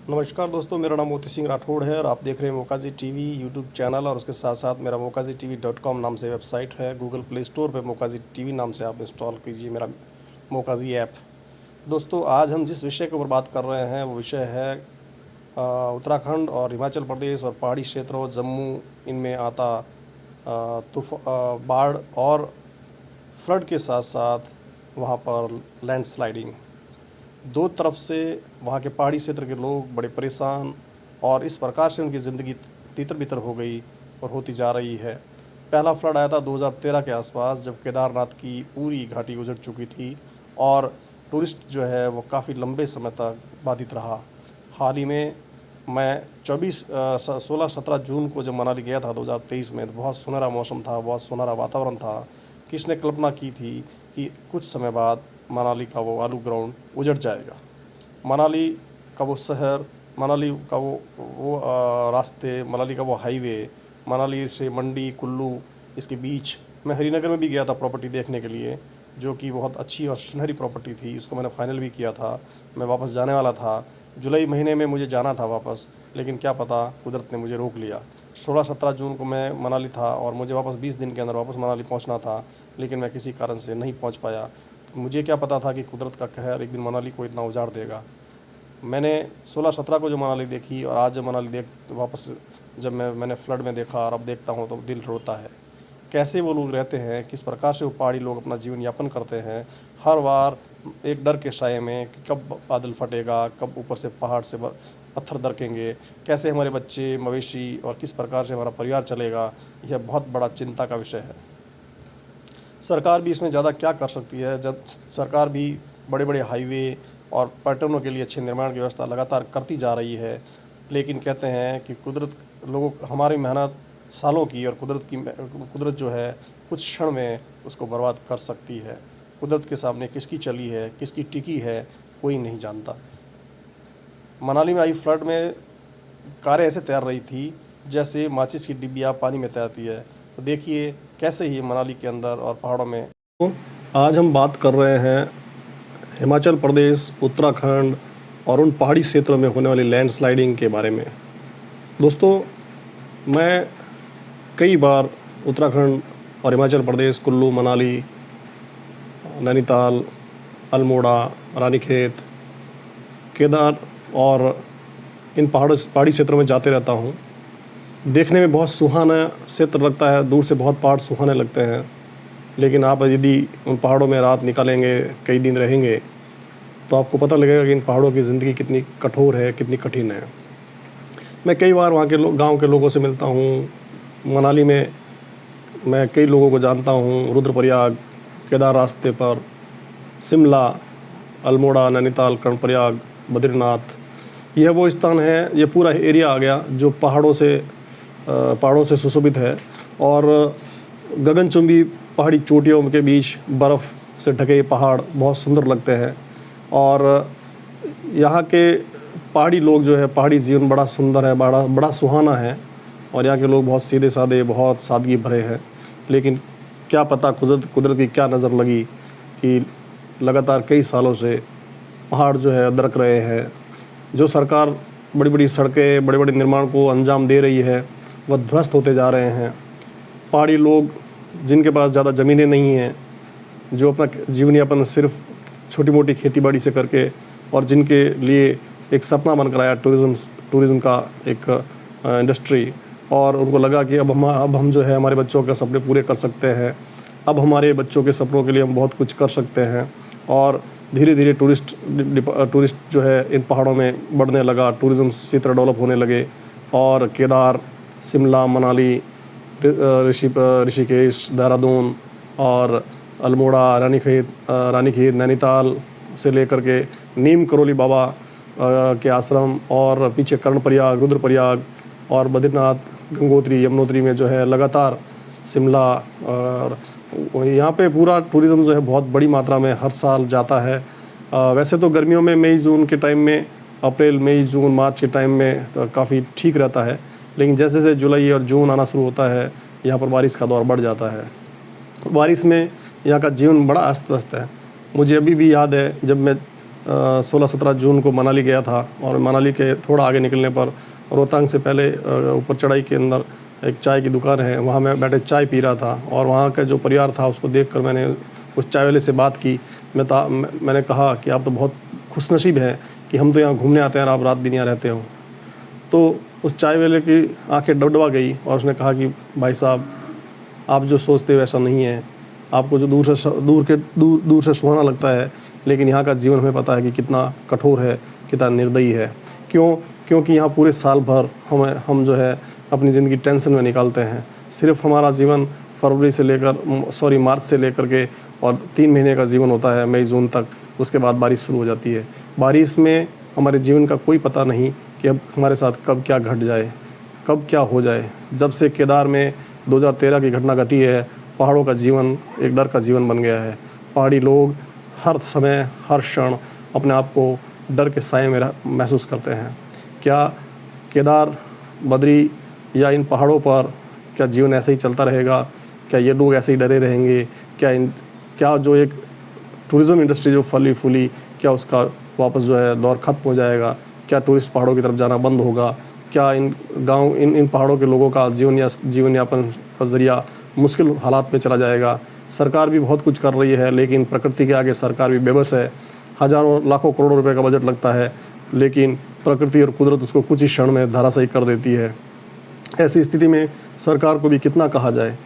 नमस्कार दोस्तों, मेरा नाम मोती सिंह राठौड़ है और आप देख रहे हैं मोकाजी टीवी यूट्यूब चैनल। और उसके साथ साथ मेरा mokazi.tv.com नाम से वेबसाइट है। गूगल प्ले स्टोर पे मोकाजी टीवी नाम से आप इंस्टॉल कीजिए मेरा मोकाजी ऐप। दोस्तों, आज हम जिस विषय के ऊपर बात कर रहे हैं वो विषय है उत्तराखंड और हिमाचल प्रदेश और पहाड़ी क्षेत्रों जम्मू इनमें आता बाढ़ और फ्लड के साथ साथ वहाँ पर लैंडस्लाइडिंग। दो तरफ से वहाँ के पहाड़ी क्षेत्र के लोग बड़े परेशान और इस प्रकार से उनकी ज़िंदगी तितर बितर हो गई और होती जा रही है। पहला फ्लड आया था 2013 के आसपास, जब केदारनाथ की पूरी घाटी उजड़ चुकी थी और टूरिस्ट जो है वो काफ़ी लंबे समय तक बाधित रहा। हाल ही में मैं 16-17 जून को जब मनाली गया था 2023 में, तो बहुत सुनहरा मौसम था, बहुत सुनहरा वातावरण था। किसने कल्पना की थी कि कुछ समय बाद मनाली का वो आलू ग्राउंड उजड़ जाएगा। मनाली का वो शहर, मनाली का वो रास्ते, मनाली का वो हाईवे, मनाली से मंडी कुल्लू इसके बीच। मैं हरिनगर में भी गया था प्रॉपर्टी देखने के लिए, जो कि बहुत अच्छी और सुनहरी प्रॉपर्टी थी। उसको मैंने फाइनल भी किया था। मैं वापस जाने वाला था, जुलाई महीने में मुझे जाना था वापस, लेकिन क्या पता कुदरत ने मुझे रोक लिया। 16-17 जून को मैं मनाली था और मुझे वापस 20 दिन के अंदर वापस मनाली पहुंचना था, लेकिन मैं किसी कारण से नहीं पहुंच पाया। मुझे क्या पता था कि कुदरत का कहर एक दिन मनाली को इतना उजाड़ देगा। मैंने 16-17 को जो मनाली देखी और आज जो मनाली देख वापस जब मैंने फ्लड में देखा और अब देखता हूँ तो दिल रोता है। कैसे वो लोग रहते हैं, किस प्रकार से वो पहाड़ी लोग अपना जीवन यापन करते हैं, हर बार एक डर के साए में कि कब बादल फटेगा, कब ऊपर से पहाड़ से पत्थर दरकेंगे, कैसे हमारे बच्चे मवेशी और किस प्रकार से हमारा परिवार चलेगा। यह बहुत बड़ा चिंता का विषय है। सरकार भी इसमें ज़्यादा क्या कर सकती है, जब सरकार भी बड़े बड़े हाईवे और पर्यटनों के लिए अच्छे निर्माण की व्यवस्था लगातार करती जा रही है, लेकिन कहते हैं कि कुदरत लोगों हमारी मेहनत सालों की और कुदरत जो है कुछ क्षण में उसको बर्बाद कर सकती है। कुदरत के सामने किसकी चली है, किसकी टिकी है, कोई नहीं जानता। मनाली में आई फ्लड में कारें ऐसे तैर रही थी जैसे माचिस की डिब्बियाँ पानी में तैरती है। तो देखिए कैसे ही मनाली के अंदर और पहाड़ों में। तो आज हम बात कर रहे हैं हिमाचल प्रदेश, उत्तराखंड और उन पहाड़ी क्षेत्रों में होने वाली लैंडस्लाइडिंग के बारे में। दोस्तों, मैं कई बार उत्तराखंड और हिमाचल प्रदेश, कुल्लू, मनाली, नैनीताल, अल्मोड़ा, रानीखेत, केदार और इन पहाड़ी क्षेत्रों में जाते रहता हूँ। देखने में बहुत सुहाना क्षेत्र लगता है, दूर से बहुत पहाड़ सुहाने लगते हैं, लेकिन आप यदि उन पहाड़ों में रात निकालेंगे, कई दिन रहेंगे, तो आपको पता लगेगा कि इन पहाड़ों की ज़िंदगी कितनी कठोर है, कितनी कठिन है। मैं कई बार वहाँ के गाँव के लोगों से मिलता हूँ। मनाली में मैं कई लोगों को जानता हूँ। रुद्रप्रयाग, केदार रास्ते पर, शिमला, अल्मोड़ा, नैनीताल, कर्णप्रयाग, बद्रीनाथ, यह वो स्थान है, ये पूरा एरिया आ गया जो पहाड़ों से सुशोभित है। और गगनचुंबी पहाड़ी चोटियों के बीच बर्फ़ से ढके पहाड़ बहुत सुंदर लगते हैं। और यहाँ के पहाड़ी लोग जो है, पहाड़ी जीवन बड़ा सुंदर है, बड़ा सुहाना है। और यहाँ के लोग बहुत सीधे साधे, बहुत सादगी भरे हैं। लेकिन क्या पता कुदरत की क्या नज़र लगी कि लगातार कई सालों से पहाड़ जो है दरक रहे हैं। जो सरकार बड़ी बड़ी सड़कें, बड़े बड़े निर्माण को अंजाम दे रही है, वह ध्वस्त होते जा रहे हैं। पहाड़ी लोग जिनके पास ज़्यादा ज़मीनें नहीं हैं, जो अपना जीवन यापन सिर्फ छोटी मोटी खेतीबाड़ी से करके, और जिनके लिए एक सपना बनकर आया टूरिज़्म का एक इंडस्ट्री, और उनको लगा कि अब हम जो है हमारे बच्चों के सपने पूरे कर सकते हैं, अब हमारे बच्चों के सपनों के लिए हम बहुत कुछ कर सकते हैं। और धीरे धीरे टूरिस्ट जो है इन पहाड़ों में बढ़ने लगा, टूरिज़्म इसी तरह डेवलप होने लगे। और केदार, शिमला, मनाली, ऋषिकेश, देहरादून और अल्मोड़ा, रानीखेत, नैनीताल से लेकर के नीम करोली बाबा के आश्रम, और पीछे कर्णप्रयाग, रुद्रप्रयाग और बद्रीनाथ, गंगोत्री, यमुनोत्री में जो है लगातार शिमला, और यहाँ पे पूरा टूरिज़्म जो है बहुत बड़ी मात्रा में हर साल जाता है। वैसे तो गर्मियों में मई जून के टाइम में, अप्रैल मई जून मार्च के टाइम में तो काफ़ी ठीक रहता है, लेकिन जैसे जैसे जुलाई और जून आना शुरू होता है, यहाँ पर बारिश का दौर बढ़ जाता है। बारिश में यहाँ का जीवन बड़ा अस्त व्यस्त है। मुझे अभी भी याद है जब मैं 16-17 जून को मनाली गया था और मनाली के थोड़ा आगे निकलने पर रोहतांग से पहले ऊपर चढ़ाई के अंदर एक चाय की दुकान है, वहाँ मैं बैठे चाय पी रहा था और वहाँ का जो परिवार था उसको देखकर मैंने उस चाय वाले से बात की। मैंने कहा कि आप तो बहुत खुशनसीब हैं कि हम तो यहाँ घूमने आते हैं और आप रात दिन यहाँ रहते हो। तो उस चाय वाले की आंखें डबडबा गई और उसने कहा कि भाई साहब, आप जो सोचते वैसा नहीं है। आपको जो दूर से सुहाना लगता है, लेकिन यहाँ का जीवन हमें पता है कि कितना कठोर है, कितना निर्दयी है। क्योंकि यहाँ पूरे साल भर हम जो है अपनी ज़िंदगी टेंशन में निकालते हैं। सिर्फ हमारा जीवन मार्च से लेकर के और 3 महीने का जीवन होता है, मई जून तक। उसके बाद बारिश शुरू हो जाती है। बारिश में हमारे जीवन का कोई पता नहीं कि अब हमारे साथ कब क्या घट जाए, कब क्या हो जाए। जब से केदार में 2013 की घटना घटी है, पहाड़ों का जीवन एक डर का जीवन बन गया है। पहाड़ी लोग हर समय हर क्षण अपने आप को डर के साए में महसूस करते हैं। क्या केदार, बद्री या इन पहाड़ों पर क्या जीवन ऐसे ही चलता रहेगा? क्या ये लोग ऐसे ही डरे रहेंगे? क्या जो एक टूरिज़्म इंडस्ट्री जो फली फूली, क्या उसका वापस जो है दौर ख़त्म हो जाएगा? क्या टूरिस्ट पहाड़ों की तरफ जाना बंद होगा? क्या इन पहाड़ों के लोगों का जीवन यापन का ज़रिया मुश्किल हालात में चला जाएगा? सरकार भी बहुत कुछ कर रही है, लेकिन प्रकृति के आगे सरकार भी बेबस है। हज़ारों लाखों करोड़ों रुपए का बजट लगता है, लेकिन प्रकृति और कुदरत उसको कुछ ही क्षण में धराशायी कर देती है। ऐसी स्थिति में सरकार को भी कितना कहा जाए।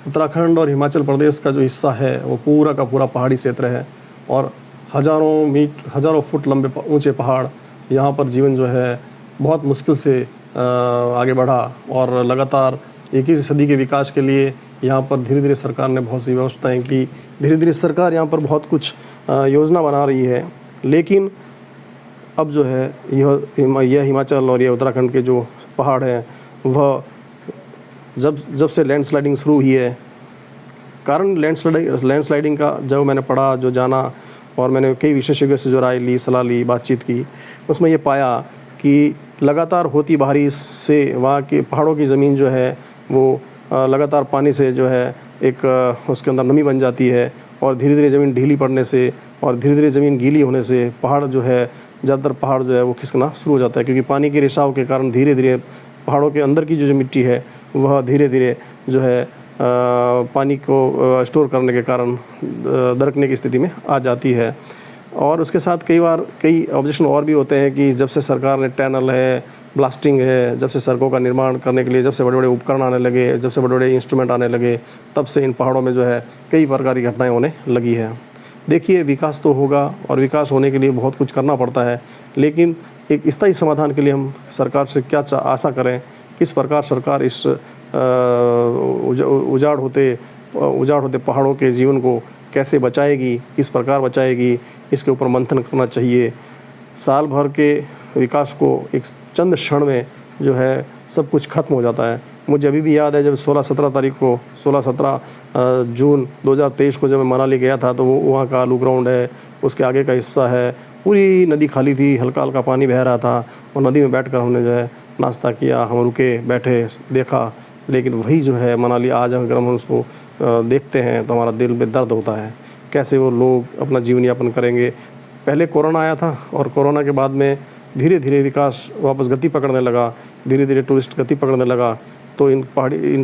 उत्तराखंड और हिमाचल प्रदेश का जो हिस्सा है वो पूरा का पूरा पहाड़ी क्षेत्र है और हज़ारों फुट लंबे ऊंचे पहाड़, यहाँ पर जीवन जो है बहुत मुश्किल से आगे बढ़ा और लगातार 21वीं सदी के विकास के लिए यहाँ पर धीरे धीरे सरकार ने बहुत सी व्यवस्थाएं की। धीरे धीरे सरकार यहाँ पर बहुत कुछ योजना बना रही है, लेकिन अब जो है यह हिमाचल और यह उत्तराखंड के जो पहाड़ हैं वह जब से लैंडस्लाइडिंग शुरू हुई है, कारण लैंडस्लाइडिंग का जब मैंने पढ़ा, जो जाना और मैंने कई विशेषज्ञों से जो राय ली, सलाह ली, बातचीत की, उसमें ये पाया कि लगातार होती बारिश से वहाँ के पहाड़ों की ज़मीन जो है वो लगातार पानी से जो है एक उसके अंदर नमी बन जाती है और धीरे धीरे ज़मीन ढीली पड़ने से और धीरे धीरे ज़मीन गीली होने से पहाड़ जो है, ज़्यादातर पहाड़ जो है वो खिसकना शुरू हो जाता है, क्योंकि पानी के रिसाव के कारण धीरे धीरे पहाड़ों के अंदर की जो मिट्टी है वह धीरे धीरे जो है पानी को स्टोर करने के कारण दरकने की स्थिति में आ जाती है। और उसके साथ कई ऑब्जेक्शन और भी होते हैं कि जब से सरकार ने टनल है, ब्लास्टिंग है, जब से सड़कों का निर्माण करने के लिए जब से बड़े बड़े उपकरण आने लगे, जब से बड़े बड़े इंस्ट्रूमेंट आने लगे, तब से इन पहाड़ों में जो है कई प्रकार की घटनाएं होने लगी है। देखिए, विकास तो होगा और विकास होने के लिए बहुत कुछ करना पड़ता है, लेकिन एक स्थायी समाधान के लिए हम सरकार से क्या आशा करें? किस प्रकार सरकार इस उजाड़ होते पहाड़ों के जीवन को कैसे बचाएगी, किस प्रकार बचाएगी, इसके ऊपर मंथन करना चाहिए। साल भर के विकास को एक चंद क्षण में जो है सब कुछ खत्म हो जाता है। मुझे अभी भी याद है जब 16-17 जून 2023 को जब मैं मनाली गया था, तो वो वहाँ का आलू ग्राउंड है, उसके आगे का हिस्सा है, पूरी नदी खाली थी, हल्का हल्का पानी बह रहा था और नदी में बैठकर हमने जो है नाश्ता किया, हम रुके, बैठे, देखा। लेकिन वही जो है मनाली आज अगर हम उसको देखते हैं तो हमारा दिल में दर्द होता है, कैसे वो लोग अपना जीवन यापन करेंगे। पहले कोरोना आया था और कोरोना के बाद में धीरे धीरे विकास वापस गति पकड़ने लगा, धीरे धीरे टूरिस्ट गति पकड़ने लगा, तो इन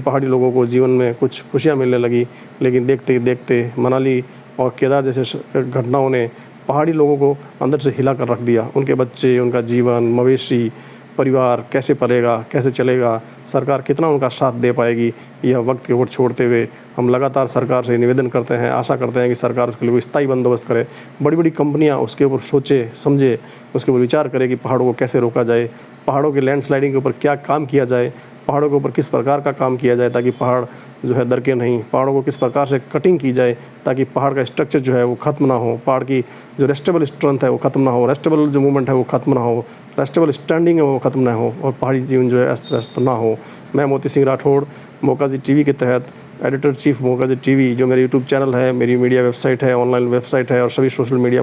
पहाड़ी लोगों को जीवन में कुछ खुशियाँ मिलने लगी। लेकिन देखते देखते मनाली और केदार जैसे घटनाओं ने पहाड़ी लोगों को अंदर से हिला कर रख दिया। उनके बच्चे, उनका जीवन, मवेशी, परिवार कैसे पलेगा, कैसे चलेगा, सरकार कितना उनका साथ दे पाएगी, यह वक्त के ऊपर छोड़ते हुए हम लगातार सरकार से निवेदन करते हैं, आशा करते हैं कि सरकार उसके लिए स्थायी बंदोबस्त करे। बड़ी बड़ी कंपनियां उसके ऊपर सोचे समझे, उसके ऊपर विचार करे कि पहाड़ों को कैसे रोका जाए, पहाड़ों के लैंडस्लाइडिंग के ऊपर क्या काम किया जाए, पहाड़ों के ऊपर किस प्रकार का काम किया जाए ताकि पहाड़ जो है दरके नहीं, पहाड़ों को किस प्रकार से कटिंग की जाए ताकि पहाड़ का स्ट्रक्चर जो है वो ख़त्म ना हो, पहाड़ की जो रेस्टेबल स्ट्रेंथ है वो ख़त्म ना हो, रेस्टेबल जो मूवमेंट है वो ख़त्म ना हो, रेस्टेबल स्टैंडिंग है वो ख़त्म ना हो और पहाड़ी जीवन जो है अस्त व्यस्त ना हो। मैं मोती सिंह राठौड़, मौकाज़ी टीवी के तहत एडिटर चीफ मौकाज़ी टीवी, जो मेरा यूट्यूब चैनल है, मेरी मीडिया वेबसाइट है, ऑनलाइन वेबसाइट है और सभी सोशल मीडिया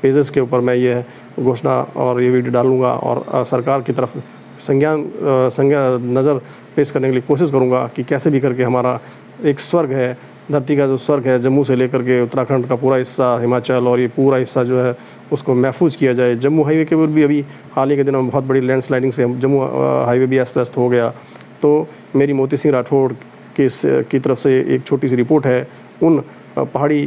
पेजेस के ऊपर मैं ये घोषणा और ये वीडियो डालूँगा और सरकार की तरफ संज्ञा नज़र पेश करने के लिए कोशिश करूँगा कि कैसे भी करके हमारा एक स्वर्ग है, धरती का जो स्वर्ग है, जम्मू से लेकर के उत्तराखंड का पूरा हिस्सा, हिमाचल और ये पूरा हिस्सा जो है उसको महफूज किया जाए। जम्मू हाईवे के ऊपर भी अभी हाल ही के दिनों में बहुत बड़ी लैंडस्लाइडिंग से जम्मू हाईवे भी अस्त व्यस्त हो गया। तो मेरी मोती सिंह राठौड़ की तरफ से एक छोटी सी रिपोर्ट है उन पहाड़ी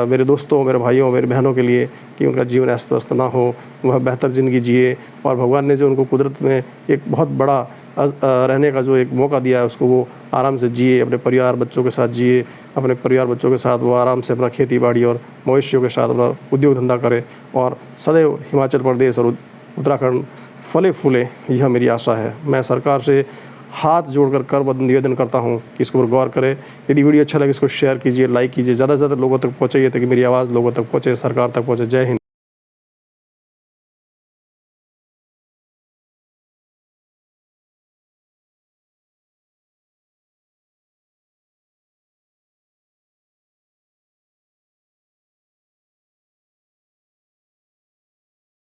मेरे दोस्तों, मेरे भाइयों, मेरे बहनों के लिए कि उनका जीवन अस्त व्यस्त ना हो, वह बेहतर ज़िंदगी जिए और भगवान ने जो उनको कुदरत में एक बहुत बड़ा रहने का जो एक मौका दिया है उसको वो आराम से जिए, अपने परिवार बच्चों के साथ जिए। अपने परिवार बच्चों के साथ वो आराम से अपना खेती बाड़ी और मवेशियों के साथ अपना उद्योग धंधा करे और सदैव हिमाचल प्रदेश और उत्तराखंड फले फूले, यह मेरी आशा है। मैं सरकार से हाथ जोड़कर करबद्ध निवेदन करता हूं कि इसके ऊपर गौर करें। यदि वीडियो अच्छा लगे इसको शेयर कीजिए, लाइक कीजिए, ज़्यादा से ज़्यादा लोगों तक पहुँचाइए ताकि मेरी आवाज़ लोगों तक पहुँचे, सरकार तक पहुँचे। जय हिंद।